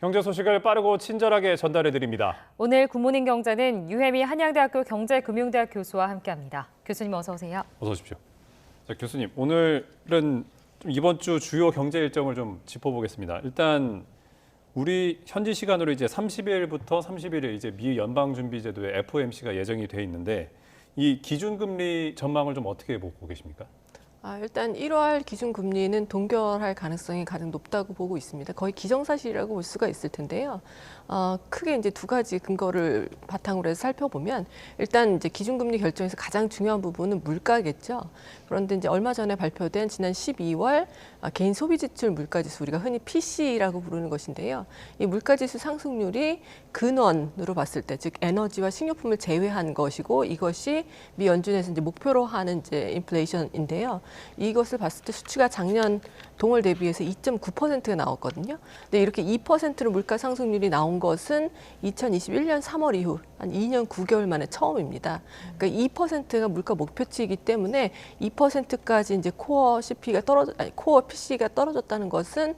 경제 소식을 빠르고 친절하게 전달해 드립니다. 오늘 굿모닝 경제는 유혜미 한양대학교 경제금융대학 교수와 함께합니다. 교수님 어서 오세요. 어서 오십시오. 자, 교수님, 오늘은 이번 주 주요 경제 일정을 좀 짚어보겠습니다. 일단 우리 현지 시간으로 이제 30일부터 31일 이제 미 연방준비제도의 FOMC가 예정이 돼 있는데 이 기준금리 전망을 좀 어떻게 보고 계십니까? 일단 1월 기준금리는 동결할 가능성이 가장 높다고 보고 있습니다. 거의 기정사실이라고 볼 수가 있을 텐데요. 크게 이제 두 가지 근거를 바탕으로 해서 살펴보면 일단 이제 기준금리 결정에서 가장 중요한 부분은 물가겠죠. 그런데 이제 얼마 전에 발표된 지난 12월 개인 소비지출 물가지수, 우리가 흔히 PC라고 부르는 것인데요. 이 물가지수 상승률이 근원으로 봤을 때, 즉 에너지와 식료품을 제외한 것이고, 이것이 미 연준에서 이제 목표로 하는 이제 인플레이션인데요. 이것을 봤을 때 수치가 작년 동월 대비해서 2.9%가 나왔거든요. 근데 이렇게 2%로 물가 상승률이 나온 것은 2021년 3월 이후 한 2년 9개월 만에 처음입니다. 그러니까 2%가 물가 목표치이기 때문에 2%까지 이제 코어 PC가 떨어졌다는 것은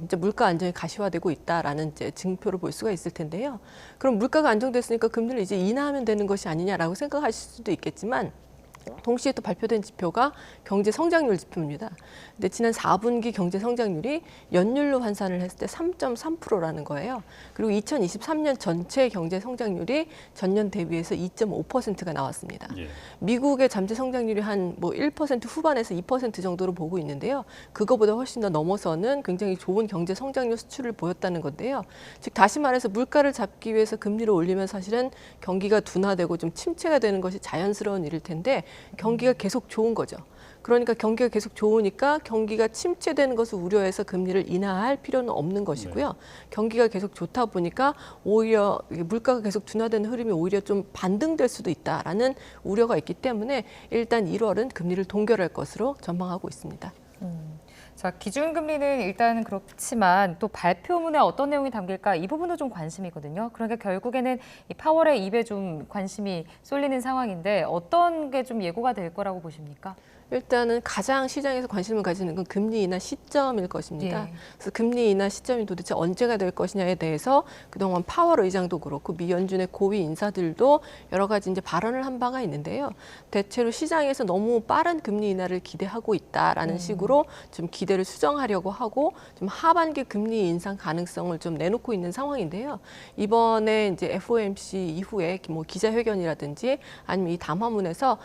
이제 물가 안정이 가시화되고 있다라는 이제 증표를 볼 수가 있을 텐데요. 그럼 물가가 안정됐으니까 금리를 이제 인하하면 되는 것이 아니냐라고 생각하실 수도 있겠지만, 동시에 또 발표된 지표가 경제 성장률 지표입니다. 근데 지난 4분기 경제 성장률이 연율로 환산을 했을 때 3.3%라는 거예요. 그리고 2023년 전체 경제 성장률이 전년 대비해서 2.5%가 나왔습니다. 예. 미국의 잠재 성장률이 한 뭐 1% 후반에서 2% 정도로 보고 있는데요. 그거보다 훨씬 더 넘어서는 굉장히 좋은 경제 성장률 수출을 보였다는 건데요. 즉 다시 말해서 물가를 잡기 위해서 금리를 올리면 사실은 경기가 둔화되고 좀 침체가 되는 것이 자연스러운 일일 텐데, 경기가 계속 좋은 거죠. 그러니까 경기가 계속 좋으니까 경기가 침체되는 것을 우려해서 금리를 인하할 필요는 없는 것이고요. 네. 경기가 계속 좋다 보니까 오히려 물가가 계속 둔화되는 흐름이 오히려 좀 반등될 수도 있다라는 우려가 있기 때문에 일단 1월은 금리를 동결할 것으로 전망하고 있습니다. 자, 기준금리는 일단 그렇지만 또 발표문에 어떤 내용이 담길까 이 부분도 좀 관심이거든요. 그러니까 결국에는 이 파월의 입에 좀 관심이 쏠리는 상황인데 어떤 게 좀 예고가 될 거라고 보십니까? 일단은 가장 시장에서 관심을 가지는 건 금리 인하 시점일 것입니다. 예. 그래서 금리 인하 시점이 도대체 언제가 될 것이냐에 대해서 그동안 파월 의장도 그렇고 미 연준의 고위 인사들도 여러 가지 이제 발언을 한 바가 있는데요. 대체로 시장에서 너무 빠른 금리 인하를 기대하고 있다라는 식으로 좀 기대를 수정하려고 하고 좀 하반기 금리 인상 가능성을 좀 내놓고 있는 상황인데요. 이번에 이제 FOMC 이후에 뭐 기자회견이라든지 아니면 이 담화문에서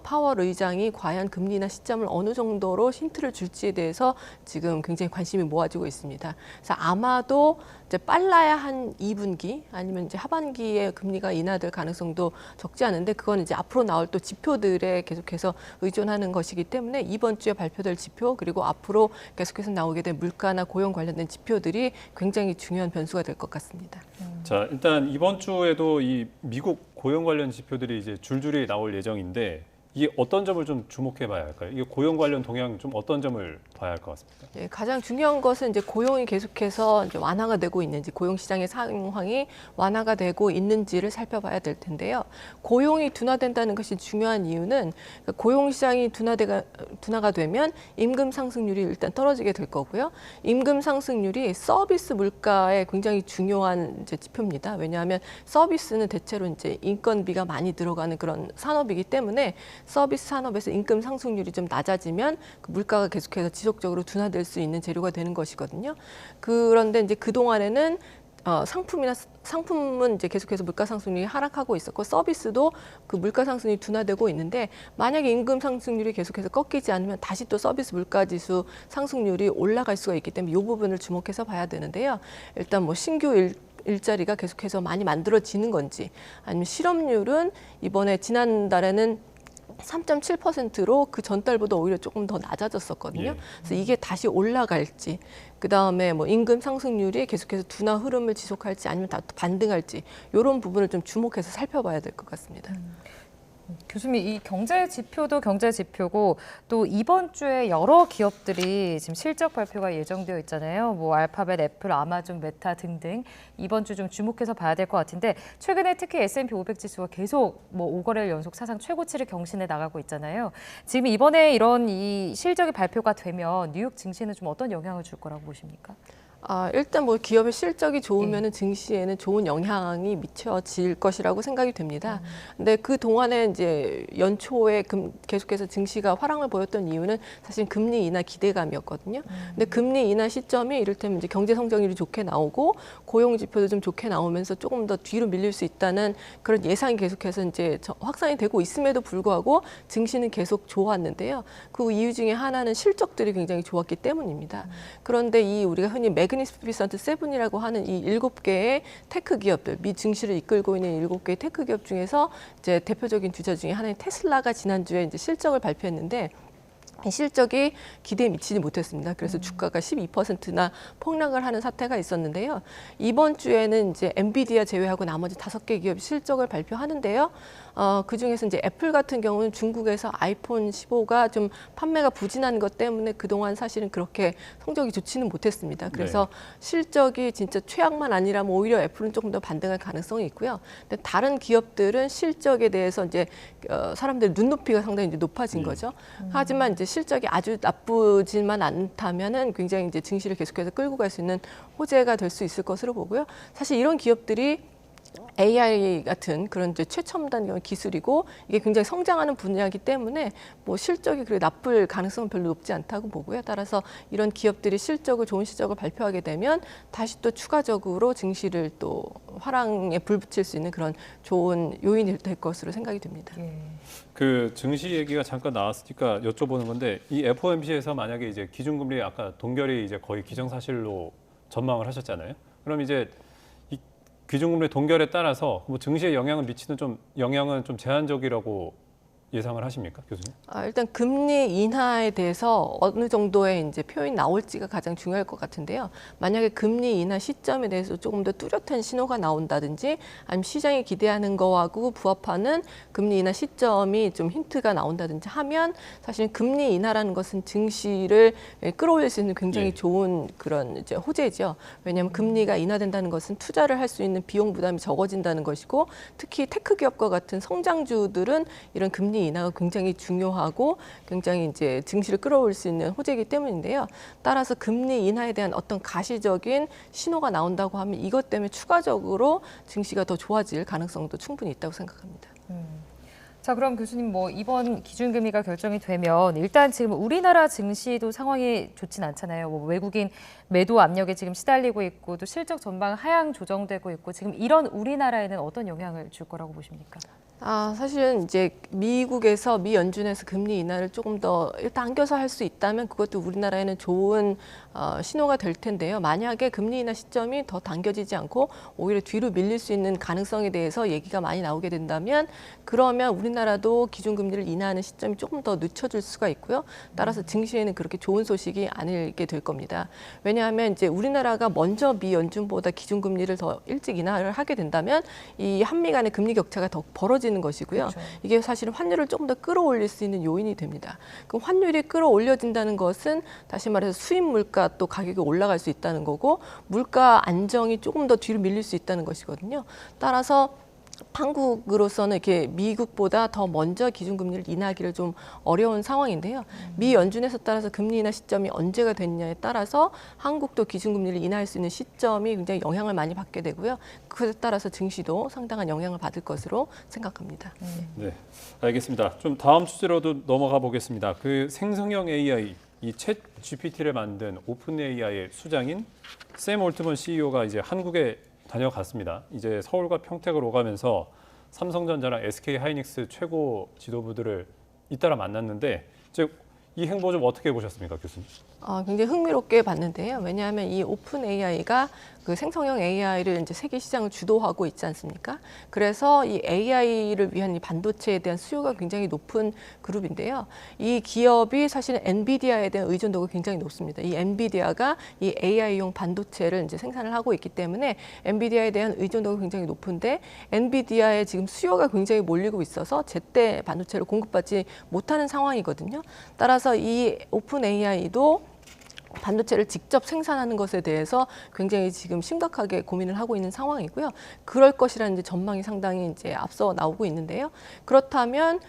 파월 의장이 과연 금리 인하 시점을 어느 정도로 힌트를 줄지에 대해서 지금 굉장히 관심이 모아지고 있습니다. 그래서 아마도 이제 빨라야 한 2분기 아니면 이제 하반기에 금리가 인하될 가능성도 적지 않은데, 그건 이제 앞으로 나올 또 지표들에 계속해서 의존하는 것이기 때문에 이번 주에 발표될 지표, 그리고 앞으로 계속해서 나오게 될 물가나 고용 관련된 지표들이 굉장히 중요한 변수가 될 것 같습니다. 자, 일단 이번 주에도 이 미국 고용 관련 지표들이 이제 줄줄이 나올 예정인데 이게 어떤 점을 좀 주목해 봐야 할까요? 이게 고용 관련 동향 좀 어떤 점을 봐야 할 것 같습니까? 네, 가장 중요한 것은 이제 고용이 계속해서 이제 완화가 되고 있는지, 고용 시장의 상황이 완화가 되고 있는지를 살펴봐야 될 텐데요. 고용이 둔화된다는 것이 중요한 이유는 고용 시장이 둔화가 되면 임금 상승률이 일단 떨어지게 될 거고요. 임금 상승률이 서비스 물가에 굉장히 중요한 이제 지표입니다. 왜냐하면 서비스는 대체로 이제 인건비가 많이 들어가는 그런 산업이기 때문에 서비스 산업에서 임금 상승률이 좀 낮아지면 그 물가가 계속해서 지속적으로 둔화될 수 있는 재료가 되는 것이거든요. 그런데 이제 그 동안에는 상품은 이제 계속해서 물가 상승률이 하락하고 있었고, 서비스도 그 물가 상승률이 둔화되고 있는데, 만약에 임금 상승률이 계속해서 꺾이지 않으면 다시 또 서비스 물가 지수 상승률이 올라갈 수가 있기 때문에 이 부분을 주목해서 봐야 되는데요. 일단 뭐 신규 일자리가 계속해서 많이 만들어지는 건지, 아니면 실업률은 이번에 지난달에는 3.7%로 그 전달보다 오히려 조금 더 낮아졌었거든요. 예. 그래서 이게 다시 올라갈지, 그 다음에 뭐 임금 상승률이 계속해서 둔화 흐름을 지속할지 아니면 다 반등할지, 이런 부분을 좀 주목해서 살펴봐야 될 것 같습니다. 교수님, 이 경제 지표도 경제 지표고 또 이번 주에 여러 기업들이 지금 실적 발표가 예정되어 있잖아요. 뭐 알파벳, 애플, 아마존, 메타 등등 이번 주 좀 주목해서 봐야 될 것 같은데, 최근에 특히 S&P 500 지수가 계속 뭐 5거래일 연속 사상 최고치를 경신해 나가고 있잖아요. 지금 이번에 이런 이 실적이 발표가 되면 뉴욕 증시는 좀 어떤 영향을 줄 거라고 보십니까? 일단 뭐 기업의 실적이 좋으면은 증시에는 좋은 영향이 미쳐질 것이라고 생각이 됩니다. 근데 그 동안에 이제 연초에 계속해서 증시가 화랑을 보였던 이유는 사실 금리 인하 기대감이었거든요. 근데 금리 인하 시점이 이를테면 이제 경제 성장률이 좋게 나오고 고용 지표도 좀 좋게 나오면서 조금 더 뒤로 밀릴 수 있다는 그런 예상이 계속해서 이제 확산이 되고 있음에도 불구하고 증시는 계속 좋았는데요. 그 이유 중에 하나는 실적들이 굉장히 좋았기 때문입니다. 그런데 이 우리가 흔히 매그니피선트 세븐이라고 하는 이 7개의 테크 기업들, 미 증시를 이끌고 있는 7개의 테크 기업 중에서 이제 대표적인 주자 중에 하나인 테슬라가 지난주에 이제 실적을 발표했는데 이 실적이 기대에 미치지 못했습니다. 그래서 주가가 12%나 폭락을 하는 사태가 있었는데요. 이번 주에는 이제 엔비디아 제외하고 나머지 5개 기업이 실적을 발표하는데요. 그 중에서 이제 애플 같은 경우는 중국에서 아이폰 15가 좀 판매가 부진한 것 때문에 그동안 사실은 그렇게 성적이 좋지는 못했습니다. 그래서 실적이 진짜 최악만 아니라면 오히려 애플은 조금 더 반등할 가능성이 있고요. 근데 다른 기업들은 실적에 대해서 이제 사람들의 눈높이가 상당히 이제 높아진 거죠. 하지만 이제 실적이 아주 나쁘지만 않다면은 굉장히 이제 증시를 계속해서 끌고 갈 수 있는 호재가 될 수 있을 것으로 보고요. 사실 이런 기업들이 AI 같은 그런 이제 최첨단 기술이고 이게 굉장히 성장하는 분야이기 때문에 뭐 실적이 그렇게 나쁠 가능성은 별로 높지 않다고 보고요. 따라서 이런 기업들이 실적을 좋은 실적을 발표하게 되면 다시 또 추가적으로 증시를 또 화랑에 불 붙일 수 있는 그런 좋은 요인이 될 것으로 생각이 됩니다. 그 증시 얘기가 잠깐 나왔으니까 여쭤보는 건데 이 FOMC에서 만약에 이제 기준금리 아까 동결이 이제 거의 기정사실로 전망을 하셨잖아요. 그럼 이제 이 기준금리 동결에 따라서 뭐 증시에 영향은 좀 제한적이라고 예상을 하십니까, 교수님? 일단 금리 인하에 대해서 어느 정도의 이제 표현이 나올지가 가장 중요할 것 같은데요. 만약에 금리 인하 시점에 대해서 조금 더 뚜렷한 신호가 나온다든지 아니면 시장이 기대하는 거하고 부합하는 금리 인하 시점이 좀 힌트가 나온다든지 하면 사실 금리 인하라는 것은 증시를 끌어올릴 수 있는 굉장히 좋은 그런 이제 호재죠. 왜냐하면 금리가 인하된다는 것은 투자를 할 수 있는 비용 부담이 적어진다는 것이고 특히 테크 기업과 같은 성장주들은 이런 금리 인하가 굉장히 중요하고 굉장히 이제 증시를 끌어올 수 있는 호재이기 때문인데요. 따라서 금리 인하에 대한 어떤 가시적인 신호가 나온다고 하면 이것 때문에 추가적으로 증시가 더 좋아질 가능성도 충분히 있다고 생각합니다. 자, 그럼 교수님 뭐 이번 기준금리가 결정이 되면 일단 지금 우리나라 증시도 상황이 좋진 않잖아요. 뭐 외국인 매도 압력에 지금 시달리고 있고 또 실적 전방 하향 조정되고 있고 지금 이런 우리나라에는 어떤 영향을 줄 거라고 보십니까? 사실은 이제 미국에서 미 연준에서 금리 인하를 조금 더 일단 안겨서 할 수 있다면 그것도 우리나라에는 좋은 신호가 될 텐데요. 만약에 금리 인하 시점이 더 당겨지지 않고 오히려 뒤로 밀릴 수 있는 가능성에 대해서 얘기가 많이 나오게 된다면 그러면 우리나라도 기준금리를 인하하는 시점이 조금 더 늦춰질 수가 있고요. 따라서 증시에는 그렇게 좋은 소식이 아니게 될 겁니다. 왜냐하면 이제 우리나라가 먼저 미 연준보다 기준금리를 더 일찍 인하를 하게 된다면 이 한미 간의 금리 격차가 더 벌어지는 것이고요. 그렇죠. 이게 사실은 환율을 조금 더 끌어올릴 수 있는 요인이 됩니다. 그럼 환율이 끌어올려진다는 것은 다시 말해서 수입 물가 또 가격이 올라갈 수 있다는 거고 물가 안정이 조금 더 뒤로 밀릴 수 있다는 것이거든요. 따라서 한국으로서는 이렇게 미국보다 더 먼저 기준금리를 인하하기를 좀 어려운 상황인데요. 미 연준에서 따라서 금리 인하 시점이 언제가 됐냐에 따라서 한국도 기준금리를 인하할 수 있는 시점이 굉장히 영향을 많이 받게 되고요. 그에 따라서 증시도 상당한 영향을 받을 것으로 생각합니다. 네, 알겠습니다. 좀 다음 주제로도 넘어가 보겠습니다. 그 생성형 AI, 이 챗 GPT를 만든 오픈 AI의 수장인 샘 올트먼 CEO가 이제 한국에 다녀갔습니다. 이제 서울과 평택을 오가면서 삼성전자랑 SK하이닉스 최고 지도부들을 잇따라 만났는데 이 행보 좀 어떻게 보셨습니까, 교수님? 굉장히 흥미롭게 봤는데요. 왜냐하면 이 오픈 AI가 그 생성형 AI를 이제 세계 시장을 주도하고 있지 않습니까? 그래서 이 AI를 위한 이 반도체에 대한 수요가 굉장히 높은 그룹인데요. 이 기업이 사실은 엔비디아에 대한 의존도가 굉장히 높습니다. 이 엔비디아가 이 AI용 반도체를 이제 생산을 하고 있기 때문에 엔비디아에 대한 의존도가 굉장히 높은데 엔비디아에 지금 수요가 굉장히 몰리고 있어서 제때 반도체를 공급받지 못하는 상황이거든요. 따라서 이 오픈 AI도 반도체를 직접 생산하는 것에 대해서 굉장히 지금 심각하게 고민을 하고 있는 상황이고요. 그럴 것이라는 이제 전망이 상당히 이제 앞서 나오고 있는데요. 그렇다면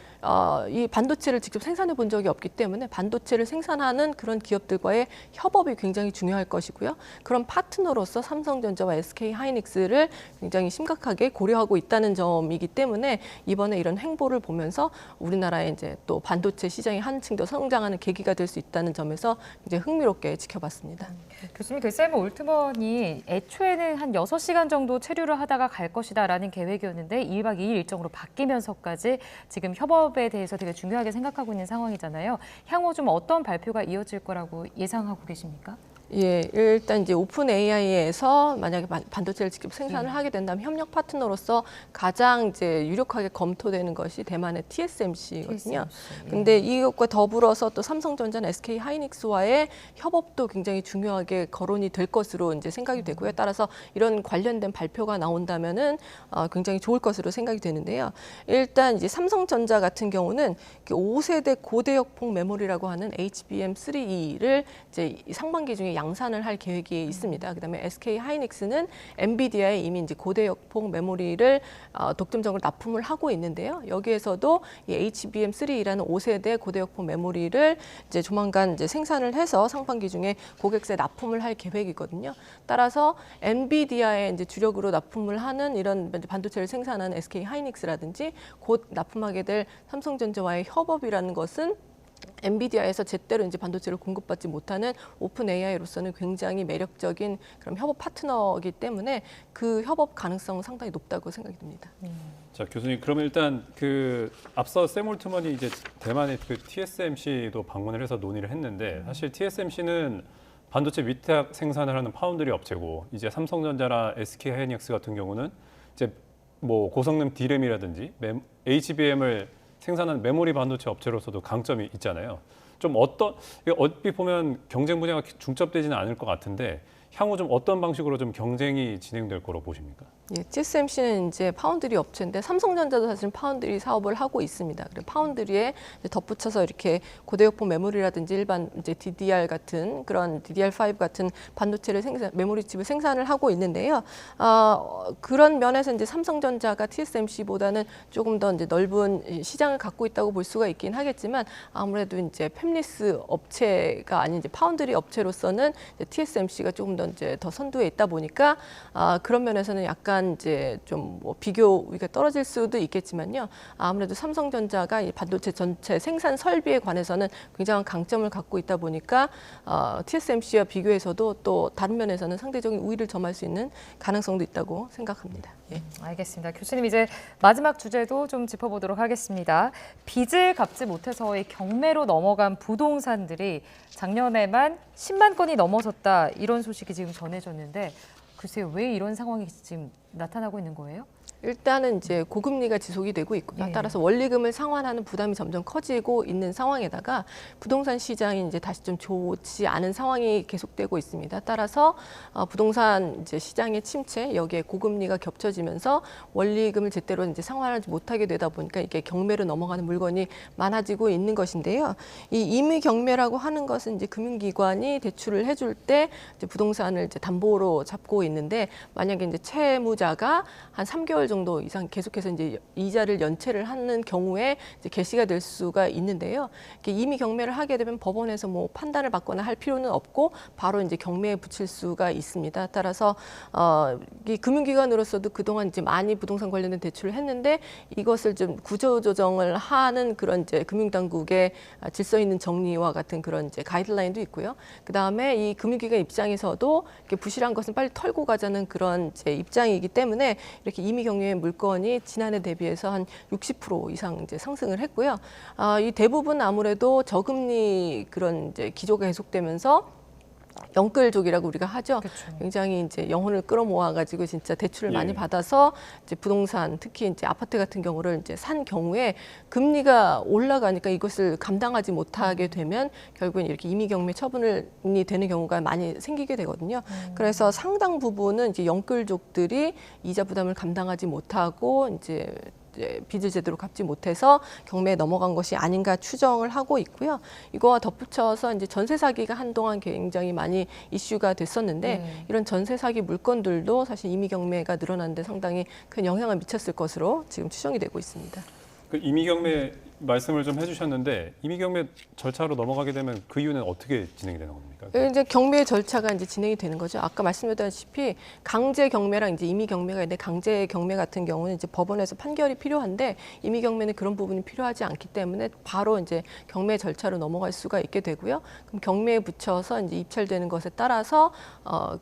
이 반도체를 직접 생산해 본 적이 없기 때문에 반도체를 생산하는 그런 기업들과의 협업이 굉장히 중요할 것이고요. 그런 파트너로서 삼성전자와 SK 하이닉스를 굉장히 심각하게 고려하고 있다는 점이기 때문에 이번에 이런 행보를 보면서 우리나라의 이제 또 반도체 시장이 한층 더 성장하는 계기가 될 수 있다는 점에서 이제 흥미롭게 지켜봤습니다. 교수님, 그 샘 올트먼이 애초에는 한 6시간 정도 체류를 하다가 갈 것이다라는 계획이었는데 1박 2일 일정으로 바뀌면서까지 지금 협업에 대해서 되게 중요하게 생각하고 있는 상황이잖아요. 향후 좀 어떤 발표가 이어질 거라고 예상하고 계십니까? 예, 일단 이제 오픈 AI에서 만약에 반도체를 직접 생산을 하게 된다면 협력 파트너로서 가장 이제 유력하게 검토되는 것이 대만의 TSMC거든요. 근데 이것과 더불어서 또 삼성전자나 SK 하이닉스와의 협업도 굉장히 중요하게 거론이 될 것으로 이제 생각이 되고요. 따라서 이런 관련된 발표가 나온다면은 굉장히 좋을 것으로 생각이 되는데요. 일단 이제 삼성전자 같은 경우는 5세대 고대역폭 메모리라고 하는 HBM3E를 이제 상반기 중에 양산을 할 계획이 있습니다. 그다음에 SK 하이닉스는 엔비디아에 이미 이제 고대역폭 메모리를 독점적으로 납품을 하고 있는데요. 여기에서도 이 HBM3E라는 5세대 고대역폭 메모리를 이제 조만간 이제 생산을 해서 상반기 중에 고객사에 납품을 할 계획이거든요. 따라서 엔비디아에 이제 주력으로 납품을 하는 이런 반도체를 생산하는 SK 하이닉스라든지 곧 납품하게 될 삼성전자와의 협업이라는 것은 엔비디아에서 제대로 이제 반도체를 공급받지 못하는 오픈 AI로서는 굉장히 매력적인 그런 협업 파트너이기 때문에 그 협업 가능성은 상당히 높다고 생각이 듭니다. 자, 교수님, 그러면 일단 그 앞서 샘 올트먼이 이제 대만의 그 TSMC도 방문을 해서 논의를 했는데 사실 TSMC는 반도체 위탁 생산을 하는 파운드리 업체고 이제 삼성전자나 SK 하이닉스 같은 경우는 이제 뭐 고성능 D램이라든지 HBM을 생산하는 메모리 반도체 업체로서도 강점이 있잖아요. 좀 얼핏 보면 경쟁 분야가 중첩되지는 않을 것 같은데 향후 좀 어떤 방식으로 좀 경쟁이 진행될 거로 보십니까? 예, TSMC는 이제 파운드리 업체인데 삼성전자도 사실 파운드리 사업을 하고 있습니다. 그리고 파운드리에 이제 덧붙여서 이렇게 고대역폭 메모리라든지 일반 이제 DDR 같은 그런 DDR5 같은 반도체를 메모리 칩을 생산을 하고 있는데요. 그런 면에서 이제 삼성전자가 TSMC보다는 조금 더 이제 넓은 시장을 갖고 있다고 볼 수가 있긴 하겠지만 아무래도 이제 팹리스 업체가 아닌 이제 파운드리 업체로서는 이제 TSMC가 조금 더 이제 더 선두에 있다 보니까 그런 면에서는 약간 이제 좀 뭐 비교 우위가 떨어질 수도 있겠지만요. 아무래도 삼성전자가 이 반도체 전체 생산 설비에 관해서는 굉장한 강점을 갖고 있다 보니까 TSMC와 비교해서도 또 다른 면에서는 상대적인 우위를 점할 수 있는 가능성도 있다고 생각합니다. 예. 알겠습니다. 교수님, 이제 마지막 주제도 좀 짚어보도록 하겠습니다. 빚을 갚지 못해서의 경매로 넘어간 부동산들이 작년에만 10만 건이 넘어섰다, 이런 소식이 지금 전해졌는데 글쎄요, 왜 이런 상황이 지금 나타나고 있는 거예요? 일단은 이제 고금리가 지속이 되고 있고요. 예. 따라서 원리금을 상환하는 부담이 점점 커지고 있는 상황에다가 부동산 시장이 이제 다시 좀 좋지 않은 상황이 계속되고 있습니다. 따라서 부동산 이제 시장의 침체, 여기에 고금리가 겹쳐지면서 원리금을 제대로 이제 상환하지 못하게 되다 보니까 이게 경매로 넘어가는 물건이 많아지고 있는 것인데요. 이 임의 경매라고 하는 것은 이제 금융기관이 대출을 해줄 때 이제 부동산을 이제 담보로 잡고 있는데 만약에 이제 채무자가 한 3개월 정도 이상 계속해서 이제 이자를 연체를 하는 경우에 이제 개시가 될 수가 있는데요. 임의 경매를 하게 되면 법원에서 뭐 판단을 받거나 할 필요는 없고 바로 이제 경매에 붙일 수가 있습니다. 따라서 이 금융기관으로서도 그동안 이제 많이 부동산 관련된 대출을 했는데 이것을 좀 구조조정을 하는 그런 이제 금융당국의 질서 있는 정리와 같은 그런 이제 가이드라인도 있고요. 그 다음에 이 금융기관 입장에서도 이렇게 부실한 것은 빨리 털고 가자는 그런 이제 입장이기 때문에 이렇게 임의 경매의 물건이 지난해 대비해서 한 60% 이상 이제 상승을 했고요. 이 대부분 아무래도 저금리 그런 이제 기조가 계속되면서 영끌족이라고 우리가 하죠. 그쵸. 굉장히 이제 영혼을 끌어모아가지고 진짜 대출을 예. 많이 받아서 이제 부동산, 특히 이제 아파트 같은 경우를 이제 산 경우에 금리가 올라가니까 이것을 감당하지 못하게 되면 결국엔 이렇게 임의 경매 처분이 되는 경우가 많이 생기게 되거든요. 그래서 상당 부분은 이제 영끌족들이 이자 부담을 감당하지 못하고 이제 빚을 제대로 갚지 못해서 경매에 넘어간 것이 아닌가 추정을 하고 있고요. 이거와 덧붙여서 이제 전세 사기가 한동안 굉장히 많이 이슈가 됐었는데 이런 전세 사기 물건들도 사실 임의 경매가 늘어나는데 상당히 큰 영향을 미쳤을 것으로 지금 추정이 되고 있습니다. 그 임의 경매 말씀을 좀 해주셨는데 임의 경매 절차로 넘어가게 되면 그 이유는 어떻게 진행이 되는 겁니까? 이제 경매 절차가 이제 진행이 되는 거죠. 아까 말씀드렸다시피 강제 경매랑 이제 임의 경매가 있는데 강제 경매 같은 경우는 이제 법원에서 판결이 필요한데 임의 경매는 그런 부분이 필요하지 않기 때문에 바로 이제 경매 절차로 넘어갈 수가 있게 되고요. 그럼 경매에 붙여서 이제 입찰되는 것에 따라서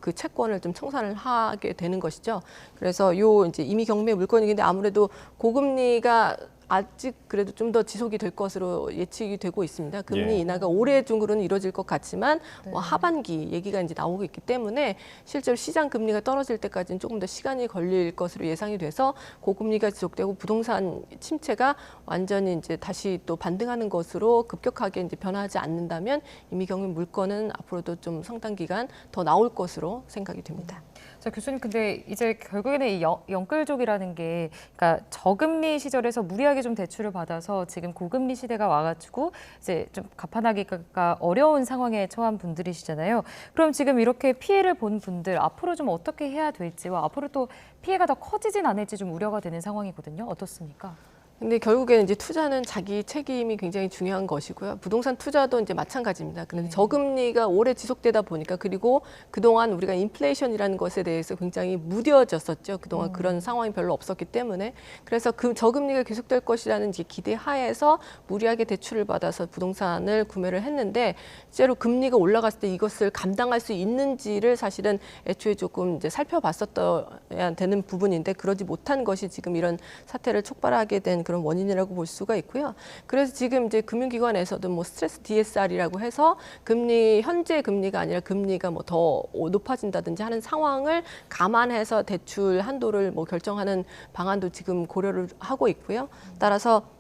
그 채권을 좀 청산을 하게 되는 것이죠. 그래서 요 이제 임의 경매 물건이긴데 아무래도 고금리가 아직 그래도 좀 더 지속이 될 것으로 예측이 되고 있습니다. 금리 예. 인하가 올해 중으로는 이루어질 것 같지만 뭐 하반기 얘기가 이제 나오고 있기 때문에 실제로 시장 금리가 떨어질 때까지는 조금 더 시간이 걸릴 것으로 예상이 돼서 고금리가 지속되고 부동산 침체가 완전히 이제 다시 또 반등하는 것으로 급격하게 이제 변화하지 않는다면 임의 경매 물건은 앞으로도 좀 상당 기간 더 나올 것으로 생각이 됩니다. 자, 교수님, 근데 이제 결국에는 이 영끌족이라는 게, 그러니까 저금리 시절에서 무리하게 좀 대출을 받아서 지금 고금리 시대가 와가지고 이제 좀 갚아나기가 어려운 상황에 처한 분들이시잖아요. 그럼 지금 이렇게 피해를 본 분들 앞으로 좀 어떻게 해야 될지와 앞으로 또 피해가 더 커지진 않을지 좀 우려가 되는 상황이거든요. 어떻습니까? 근데 결국에는 이제 투자는 자기 책임이 굉장히 중요한 것이고요. 부동산 투자도 이제 마찬가지입니다. 그런데 저금리가 오래 지속되다 보니까 그리고 그동안 우리가 인플레이션이라는 것에 대해서 굉장히 무뎌졌었죠. 그동안 그런 상황이 별로 없었기 때문에. 그래서 그 저금리가 계속될 것이라는 이제 기대 하에서 무리하게 대출을 받아서 부동산을 구매를 했는데 실제로 금리가 올라갔을 때 이것을 감당할 수 있는지를 사실은 애초에 조금 이제 살펴봤었어야 되는 부분인데 그러지 못한 것이 지금 이런 사태를 촉발하게 된 그런 원인이라고 볼 수가 있고요. 그래서 지금 이제 금융기관에서도 뭐 스트레스 DSR이라고 해서 금리 현재 금리가 아니라 금리가 뭐 더 높아진다든지 하는 상황을 감안해서 대출 한도를 뭐 결정하는 방안도 지금 고려를 하고 있고요. 따라서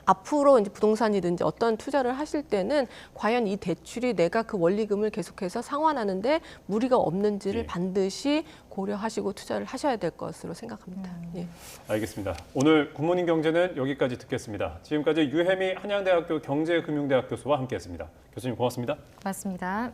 앞으로 이제 부동산이든지 어떤 투자를 하실 때는 과연 이 대출이 내가 그 원리금을 계속해서 상환하는데 무리가 없는지를 예. 반드시 고려하시고 투자를 하셔야 될 것으로 생각합니다. 예. 알겠습니다. 오늘 굿모닝 경제는 여기까지 듣겠습니다. 지금까지 유혜미 한양대학교 경제금융대학 교수와 함께했습니다. 교수님 고맙습니다. 맞습니다.